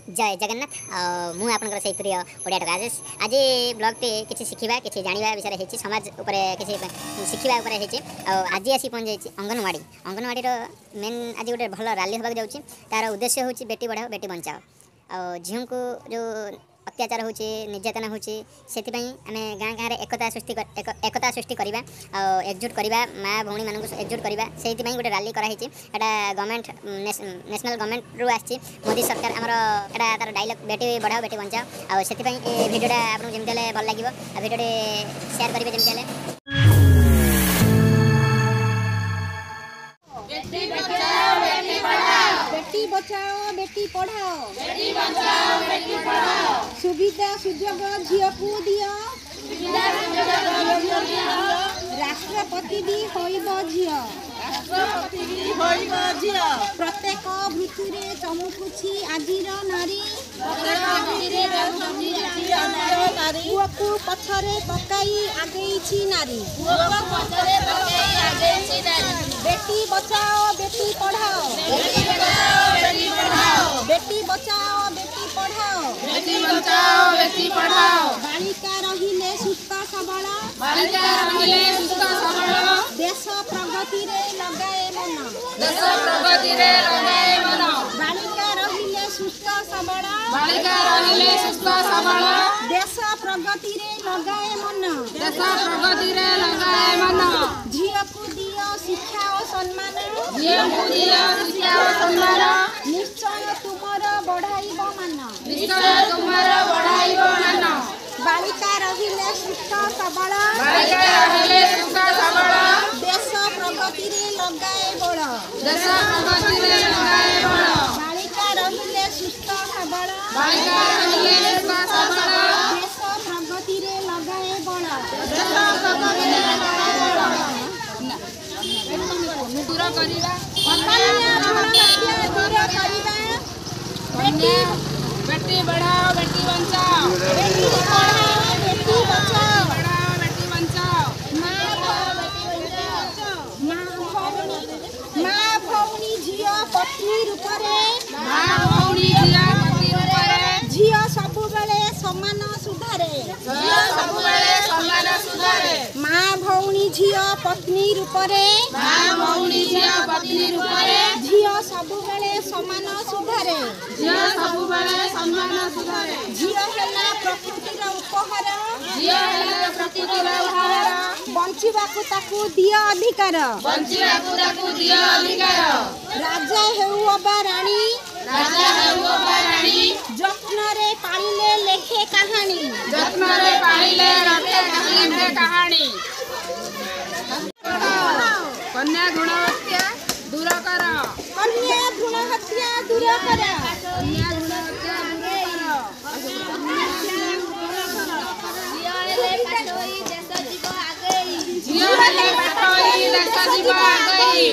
जय जगन्नाथ मु आपनकर सही प्रिय ओडिया राजेश आज ब्लॉग टे किसी शिखा किसी जाना विषय होती समाज उपरे किसी शिखा होती आज आसी पहुँच जाइए अंगनवाड़ी अंगनवाड़ी मेन आज गोटे भल रैली होगा जाऊँगी तार उद्देश्य हूँ बेटी पढ़ाओ बेटी बचाओ झील को जो अत्याचार होची निर्यातना होची सेतिपई आमे गाँ गाँ एकता सृष्टि करवा एकजुट करवा माँ भौणी मान एकजुट करवा सेतिपई गोटे रैली कराई एटा गवर्नमेंट नेशनल गवर्नमेंट रु आछि मोदी सरकार आमर एटा तार डायलॉग बेटी बढ़ाओ बेटी बचाओ आ सेतिपई ए वीडियोटा आपन जेमते ले भल लागिवो आ वीडियोटे शेयर करिवे जेमते ले बेटी बचाओ बेटी पढ़ाओ बेटी बचाओ बेटी पढ़ाओ बेटी बचाओ बेटी पढ़ाओ सुविधा सुजोग झियो को दियो सुविधा सुजोग झियो दियो राष्ट्रपति भी होइबो झियो राष्ट्रपति भी होइबो झियो प्रत्येक वृत्ति रे चमकुछि आजिर नारी प्रत्येक वृत्ति रे चमकुछि आजिर नारी पुओ पछरे पकाई आगेइछि नारी पुओ पछरे पकाई आगेइछि नारी बेटी बचाओ बेटी पढ़ाओ बेटी बचाओ बेटी पढ़ाओ बेटी बचाओ बेटी पढ़ाओ बेटी बचाओ बेटी पढ़ाओ बालिका रहिले सुस्थ सबल बालिका रहिले सुस्थ सबल देश प्रगति रे लगाए मन देश प्रगति रे लगाए मन बालिका रहिले सुस्थ सबल बालिका रहिले सुस्थ सबल देश प्रगति रे लगाए मन देश प्रगति रे लगाए मन झियो को दियो शिक्षा और सम्मान झियो को दियो शिक्षा और सम्मान निश्चय तुमर बढ़ाइबो मान निश्चय तुमर बढ़ाइबो मान बालिका रहिले सुस्थ सबल बालिका रहिले सुस्थ सबल देश प्रगति रे लगाए बळ देश प्रगति रे लगाए बळ बालिका रहिले सुस्थ सबल बालिका रहिले सुस्थ सबल देश प्रगति रे लगाए बळ देश प्रगति रे लगाए बळ दूर करिबा दूर करिबा बेटी बेटी बढ़ाओ बेटी बचाओ बेटी पढ़ाओ बेटी बचाओ बढ़ाओ बेटी बचाओ माँ भौणी झियो पत्नी रूपरे माँ भौणी झियो पत्नी रूपरे झियो सबु बेले समान सुधारे झियो सबु बेले समान सुधारे माँ भौणी झियो पत्नी रूपरे माँ भौणी झियो पत्नी रूपरे झियो सबु बेले समान सुधारे झियो सबु बेले समान सुधारे झियो हेला प्रकृतिर उपहार झियो हेला प्रकृतिर उपहार बंचिबाकू ताकू दियो अधिकार बंचिबाकू ताकू दियो अधिकार राजा हेउ अबा रानी राजा हेउ अबा रानी जत्न रे पालिले लेखे कहानी जत्न रे पालिले लेखे कहानी कन्या भ्रूण हत्या दूर कर कन्या भ्रूण हत्या दूर कर कन्या भ्रूण हत्या दूर कर झियो ले पाठोई देश जीव आगई झियो ले पाठोई देश जीव आगई